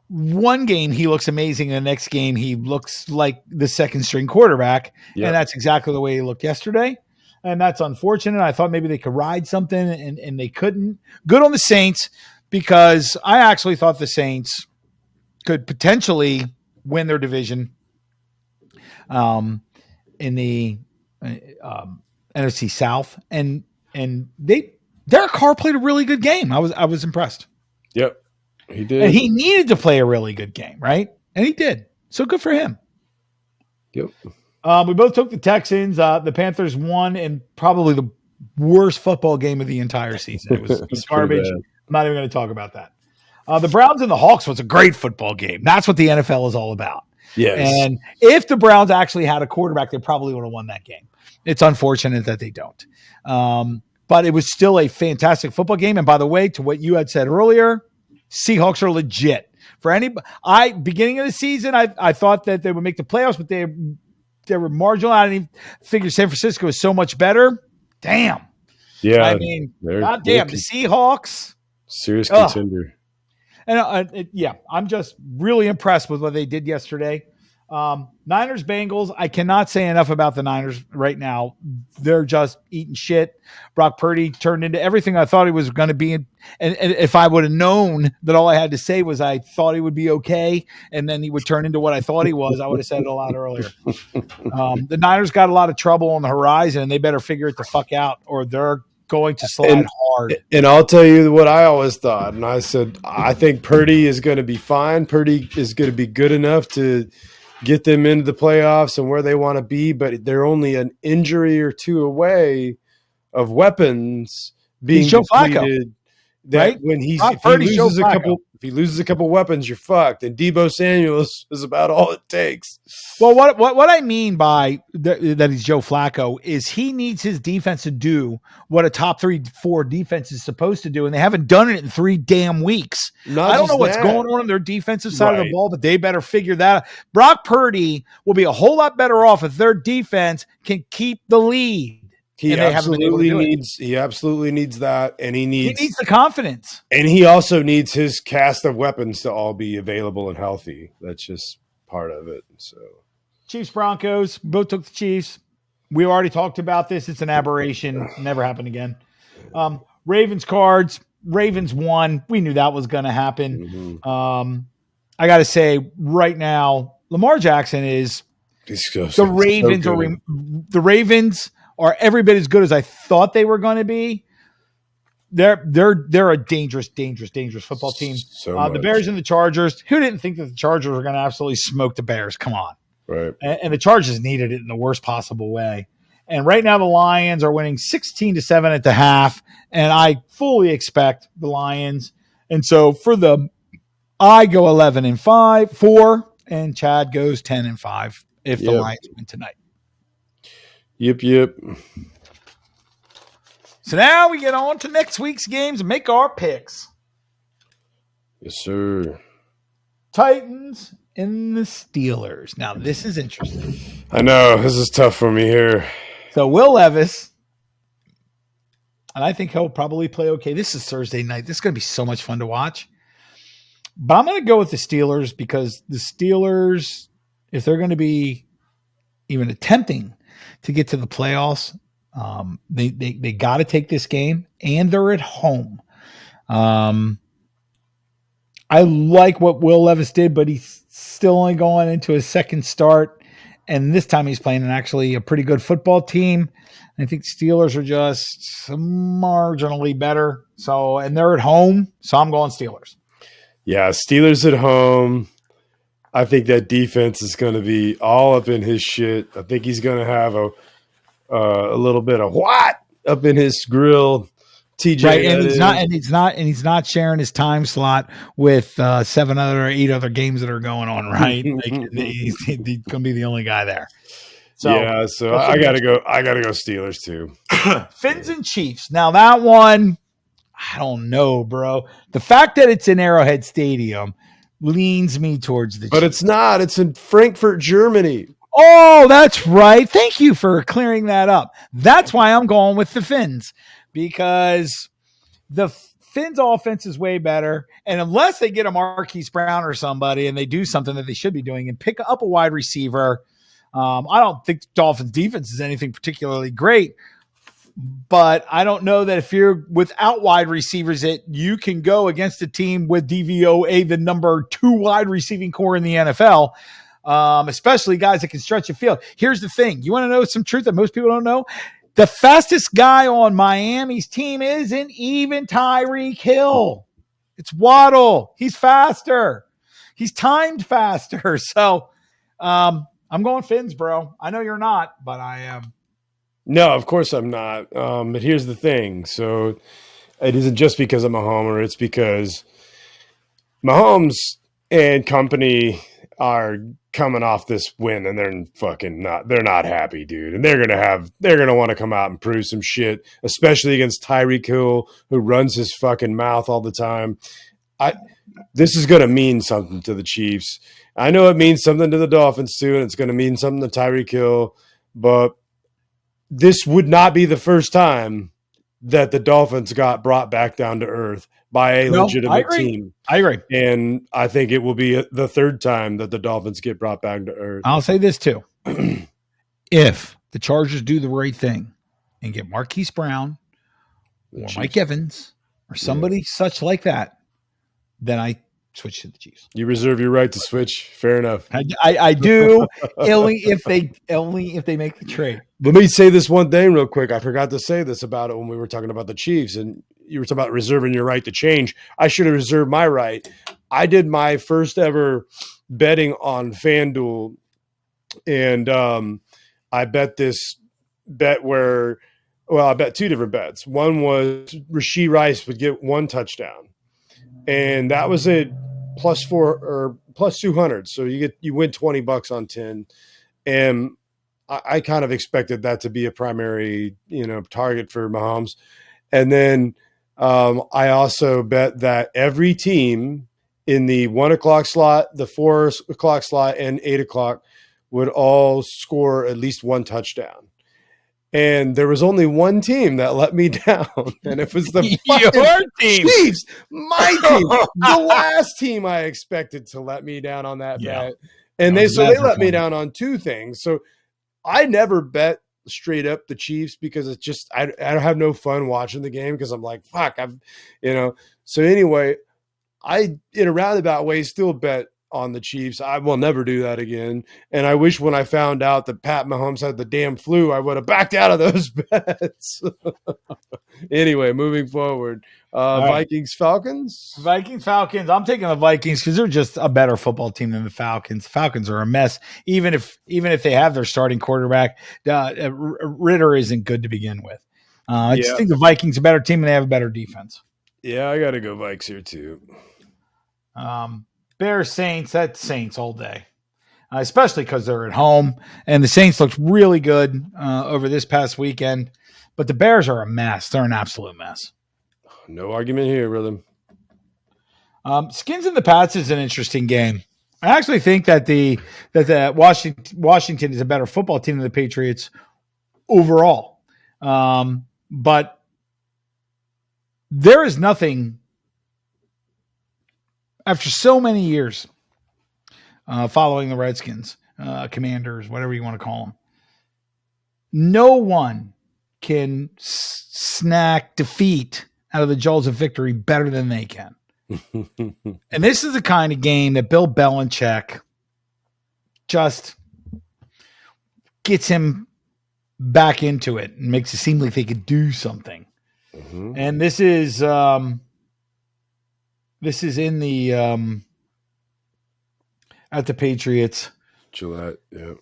one game he looks amazing, and the next game he looks like the second string quarterback, and that's exactly the way he looked yesterday, and that's unfortunate. I thought maybe they could ride something, and they couldn't. Good on the Saints, because I actually thought the Saints could potentially win their division in the NFC South, and Derek Carr played a really good game. I was impressed. Yep, he did. And he needed to play a really good game, right? And he did. So good for him. Yep. We both took the Texans. The Panthers won in probably the worst football game of the entire season. It was garbage. I'm not even going to talk about that. The Browns and the Hawks was a great football game. That's what the NFL is all about. Yes. And if the Browns actually had a quarterback, they probably would have won that game. It's unfortunate that they don't. But it was still a fantastic football game. And by the way, to what you had said earlier, Seahawks are legit. For beginning of the season, I thought that they would make the playoffs, but they were marginal. I didn't even figure San Francisco was so much better. Damn. Yeah. I mean, goddamn, the Seahawks. Serious contender. And I'm just really impressed with what they did yesterday. Niners, Bengals. I cannot say enough about the Niners right now. They're just eating shit. Brock Purdy turned into everything I thought he was going to be. And if I would have known that all I had to say was I thought he would be okay, and then he would turn into what I thought he was, I would have said it a lot earlier. The Niners got a lot of trouble on the horizon, and they better figure it the fuck out, or they're going to slide hard. And I'll tell you what I always thought. And I said, I think Purdy is going to be fine. Purdy is going to be good enough to get them into the playoffs and where they want to be, but they're only an injury or two away of weapons being depleted. That right? When if he loses a couple weapons, you're fucked. And Deebo Samuel is about all it takes. Well, what I mean by that he's Joe Flacco is he needs his defense to do what a top 3-4 defense is supposed to do, and they haven't done it in 3 damn weeks. I don't know what's going on their defensive side of the ball, but they better figure that out. Brock Purdy will be a whole lot better off if their defense can keep the lead. He absolutely needs that, and he needs the confidence, and he also needs his cast of weapons to all be available and healthy. That's just part of it. So, Chiefs Broncos, both took the Chiefs. We already talked about this. It's an aberration. Never happened again. Ravens Cards. Ravens won. We knew that was going to happen. Mm-hmm. I got to say, right now, Lamar Jackson is the Ravens are every bit as good as I thought they were going to be. They're a dangerous, dangerous, dangerous football team. The Bears and the Chargers. Who didn't think that the Chargers were going to absolutely smoke the Bears? Come on. Right. And the Chargers needed it in the worst possible way. And right now the Lions are winning 16-7 at the half, and I fully expect the Lions. And so I go 11-4, and Chad goes 10-5 if the Yep. Lions win tonight. Yep. So now we get on to next week's games and make our picks. Yes, sir. Titans and the Steelers. Now this is interesting. I know this is tough for me here. So Will Levis, and I think he'll probably play okay. This is Thursday night. This is going to be so much fun to watch. But I'm going to go with the Steelers because the Steelers, if they're going to be even attempting to get to the playoffs, they got to take this game, and they're at home. I like what Will Levis did, but he's still only going into his second start. And this time he's playing actually a pretty good football team. I think Steelers are just marginally better. So, and they're at home. So I'm going Steelers. Yeah, Steelers at home. I think that defense is going to be all up in his shit. I think he's going to have a little bit of what up in his grill. TJ, right, and he's not sharing his time slot with 8 other games that are going on. Right, he's going to be the only guy there. So I gotta go Steelers too. Fins and Chiefs. Now that one, I don't know, bro. The fact that it's in Arrowhead Stadium leans me towards the Chiefs. But it's not. It's in Frankfurt, Germany. Oh, that's right. Thank you for clearing that up. That's why I'm going with the Fins, because the Fins offense is way better. And unless they get a Marquise Brown or somebody and they do something that they should be doing and pick up a wide receiver, I don't think Dolphins defense is anything particularly great. But I don't know that if you're without wide receivers, that you can go against a team with DVOA, the number 2 wide receiving core in the NFL, especially guys that can stretch a field. Here's the thing. You want to know some truth that most people don't know? The fastest guy on Miami's team isn't even Tyreek Hill. It's Waddle. He's faster. He's timed faster. So I'm going Fins, bro. I know you're not, but I am. No, of course I'm not. But here's the thing. So it isn't just because I'm a homer. It's because Mahomes and company are coming off this win, and they're not happy, dude. And they're gonna want to come out and prove some shit, especially against Tyreek Hill, who runs his fucking mouth all the time. This is gonna mean something to the Chiefs. I know it means something to the Dolphins too, and it's gonna mean something to Tyreek Hill, but this would not be the first time that the Dolphins got brought back down to earth by a legitimate team. I agree. And I think it will be the third time that the Dolphins get brought back to earth. I'll say this too. If the Chargers do the right thing and get Marquise Brown or Mike Evans or somebody such like that, then I switch to the Chiefs. You reserve your right to switch. Fair enough. I do only if they make the trade. Let me say this one thing real quick. I forgot to say this about it when we were talking about the Chiefs, and you were talking about reserving your right to change. I should have reserved my right. I did my first ever betting on FanDuel, and I bet this bet I bet 2 different bets. One was Rashee Rice would get 1 touchdown, and that was a +4 or +200. So you win $20 on 10, and I kind of expected that to be a primary, target for Mahomes. And then I also bet that every team in the 1 o'clock slot, the 4 o'clock slot, and 8 o'clock would all score at least 1 touchdown. And there was only one team that let me down, and it was the your team, Chiefs, my team, the last team I expected to let me down on that bet. And they let me down on 2 things. So I never bet straight up the Chiefs because it's just I have no fun watching the game because I'm like, fuck, So anyway, I in a roundabout way still bet on the Chiefs. I will never do that again. And I wish when I found out that Pat Mahomes had the damn flu, I would have backed out of those bets. Anyway, moving forward. right. Vikings, Falcons. Vikings, Falcons. I'm taking the Vikings because they're just a better football team than the Falcons. Falcons are a mess. Even if they have their starting quarterback, Ritter isn't good to begin with. I just think the Vikings are a better team and they have a better defense. Yeah, I got to go Vikes here too. Bears, Saints. That's Saints all day, especially because they're at home. And the Saints looked really good over this past weekend. But the Bears are a mess. They're an absolute mess. No argument here, brother. Skins and the Pats is an interesting game. I actually think that the Washington is a better football team than the Patriots overall. But there is nothing after so many years following the Redskins, Commanders, whatever you want to call them. No one can snack defeat out of the jaws of victory better than they can. And this is the kind of game that Bill Belichick just gets him back into it and makes it seem like they could do something. Mm-hmm. And this is in the at the Patriots. Gillette, yeah.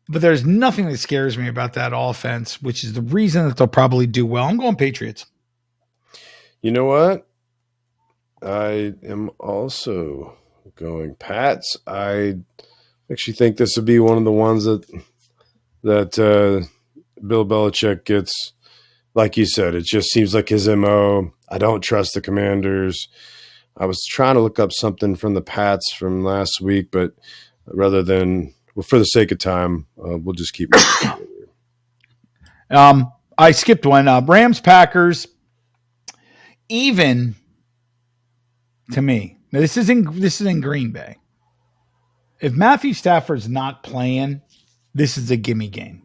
But there's nothing that scares me about that offense, which is the reason that they'll probably do well. I'm going Patriots. You know what? I am also going Pats. I actually think this would be one of the ones that Bill Belichick gets. Like you said, it just seems like his MO. I don't trust the Commanders. I was trying to look up something from the Pats from last week, but rather than, well, for the sake of time, we'll just keep moving. I skipped one. Rams, Packers. Even to me, now this is in Green Bay. If Matthew Stafford's not playing, this is a gimme game.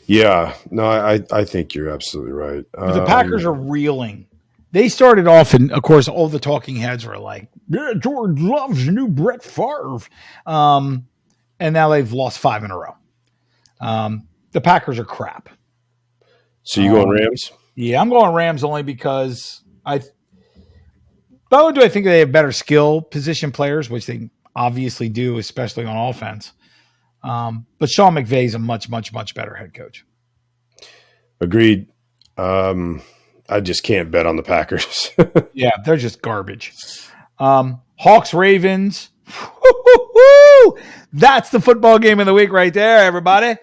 Yeah, no, I think you're absolutely right. The Packers are reeling. They started off, and of course, all the talking heads were like, "Yeah, George loves the new Brett Favre," and now they've lost 5 in a row. The Packers are crap. So you going Rams? Yeah, I'm going Rams only because not only do I think they have better skill position players, which they obviously do, especially on offense. But Sean McVay is a much, much, much better head coach. Agreed. I just can't bet on the Packers. Yeah, they're just garbage. Hawks, Ravens. That's the football game of the week right there, everybody.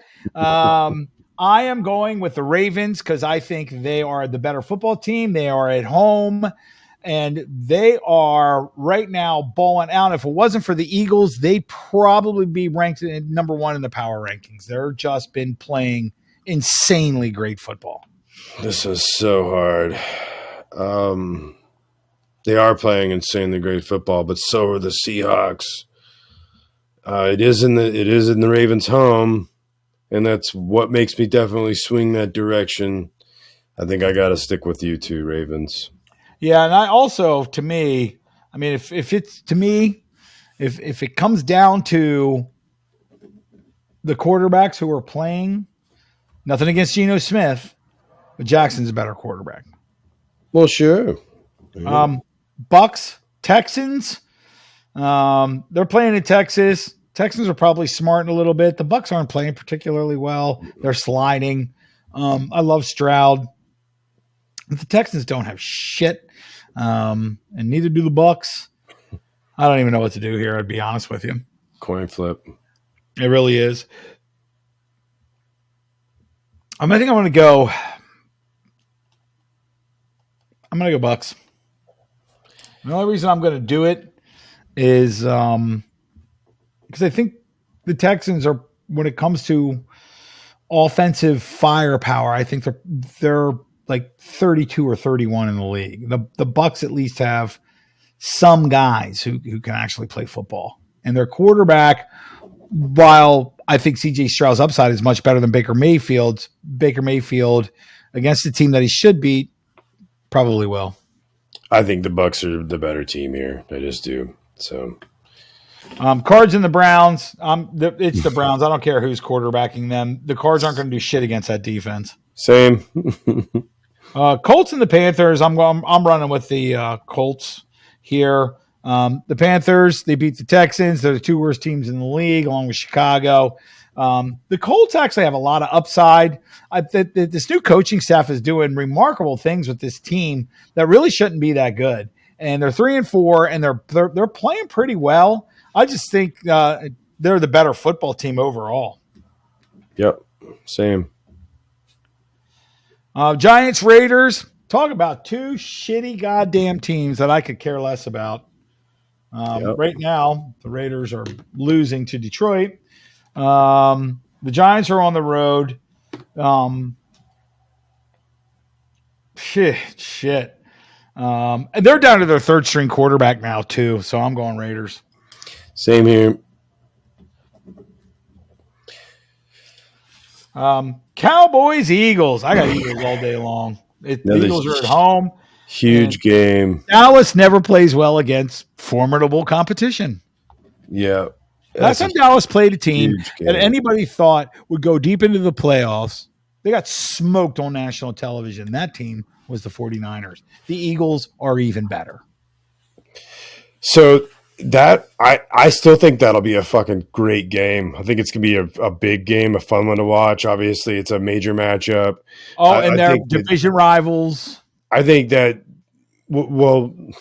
I am going with the Ravens because I think they are the better football team. They are at home, and they are right now balling out. If it wasn't for the Eagles, they'd probably be ranked number 1 in the power rankings. They're just been playing insanely great football. This is so hard. They are playing insanely great football, but so are the Seahawks. It is in the Ravens' home, and that's what makes me definitely swing that direction. I think I got to stick with you too, Ravens. Yeah, and I also, to me, I mean, if it comes down to the quarterbacks who are playing, nothing against Geno Smith, but Jackson's a better quarterback. Well, sure. Yeah. Bucks, Texans, they're playing in Texas. Texans are probably smarting a little bit. The Bucks aren't playing particularly well. They're sliding. I love Stroud. But the Texans don't have shit, and neither do the Bucks. I don't even know what to do here, I'd be honest with you. Coin flip. It really is. I think I'm going to go Bucks. The only reason I'm going to do it is because I think the Texans are, when it comes to offensive firepower, I think they're like 32 or 31 in the league. The Bucks at least have some guys who can actually play football. And their quarterback, while I think CJ Stroud's upside is much better than Baker Mayfield against the team that he should beat, probably will. I think the Bucks are the better team here. I just do. So, Cards and the Browns. It's the Browns. I don't care who's quarterbacking them. The Cards aren't going to do shit against that defense. same. Colts and the Panthers. I'm running with the Colts here. The Panthers, they beat the Texans. They're the two worst teams in the league, along with Chicago. The Colts actually have a lot of upside. This new coaching staff is doing remarkable things with this team that really shouldn't be that good. And they're 3-4, and they're playing pretty well. I just think they're the better football team overall. Yep, same. Giants, Raiders. Talk about two shitty goddamn teams that I could care less about. Right now, the Raiders are losing to Detroit. The Giants are on the road. Shit. And they're down to their third string quarterback now too. So I'm going Raiders. Same here. Cowboys, Eagles. I got Eagles all day long. The Eagles are at home. Huge game. Dallas never plays well against formidable competition. Yeah. Last time Dallas played a team that anybody thought would go deep into the playoffs, they got smoked on national television. That team was the 49ers. The Eagles are even better. So that I still think that'll be a fucking great game. I think it's gonna be a big game, a fun one to watch. Obviously, it's a major matchup. And they're division rivals. I think that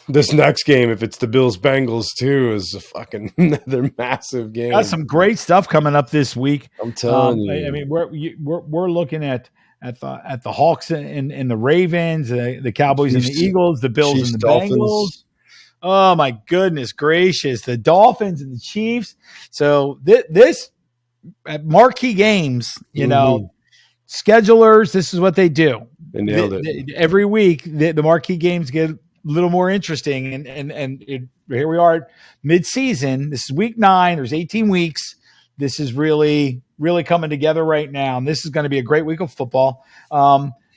this next game, if it's the Bills Bengals too, is a fucking another massive game. Got some great stuff coming up this week. I'm telling you. I mean, we're looking at the Hawks and the Ravens, the Cowboys and the Eagles, the Bills Chiefs, and the Dolphins. Bengals. Oh my goodness gracious, the Dolphins and the Chiefs. So this marquee games, schedulers, this is what they do. They nailed it. Every week, the marquee games get a little more interesting, and here we are, mid-season. This is week 9. There's 18 weeks. This is really, really coming together right now, and this is going to be a great week of football.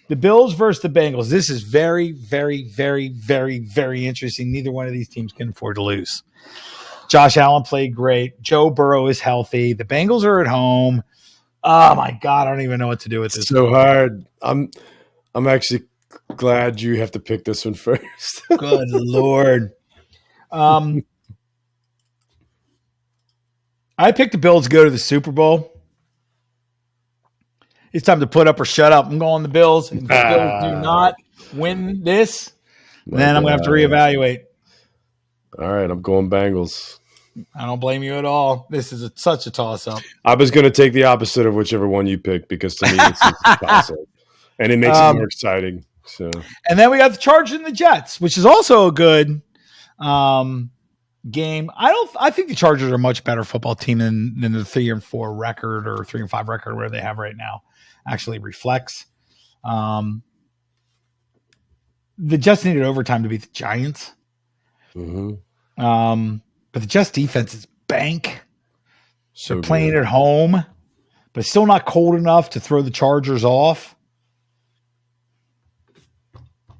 The Bills versus the Bengals. This is very, very, very, very, very interesting. Neither one of these teams can afford to lose. Josh Allen played great. Joe Burrow is healthy. The Bengals are at home. Oh my God, I don't even know what to do with this. It's so hard. I'm actually glad you have to pick this one first. Good Lord. I picked the Bills to go to the Super Bowl. It's time to put up or shut up. I'm going the Bills. If the Bills do not win this, then I'm going to have to reevaluate. All right, I'm going Bengals. I don't blame you at all. This is such a toss-up. I was going to take the opposite of whichever one you picked because to me it's a toss-up. And it makes it more exciting. So, and then we got the Chargers and the Jets, which is also a good game. I think the Chargers are a much better football team than the 3-4 record or 3-5 record where they have right now actually reflects. The Jets needed overtime to beat the Giants. Mm-hmm. But the Jets defense is bank. So they're playing at home, but it's still not cold enough to throw the Chargers off.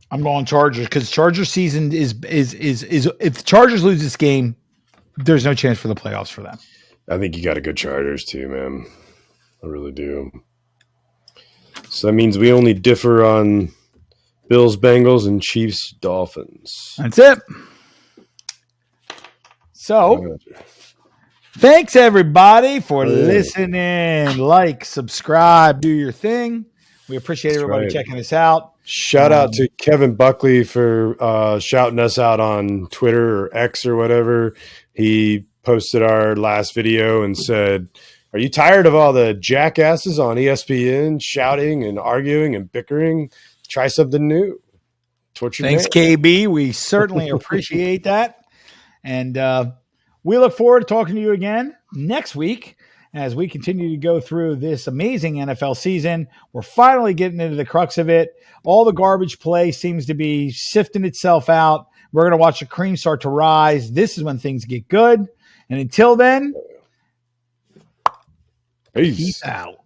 I'm going Chargers because Chargers season is if the Chargers lose this game, there's no chance for the playoffs for them. I think you got to go Chargers too, man. I really do. So that means we only differ on Bills, Bengals, and Chiefs, Dolphins. That's it. So, thanks everybody for listening. Like, subscribe, do your thing. We appreciate everybody checking us out. Shout out to Kevin Buckley for shouting us out on Twitter or X or whatever. He posted our last video and said, "Are you tired of all the jackasses on ESPN shouting and arguing and bickering? Try something new." Thanks, KB. We certainly appreciate that. And we look forward to talking to you again next week as we continue to go through this amazing NFL season. We're finally getting into the crux of it. All the garbage play seems to be sifting itself out. We're going to watch the cream start to rise. This is when things get good. And until then, peace peace out.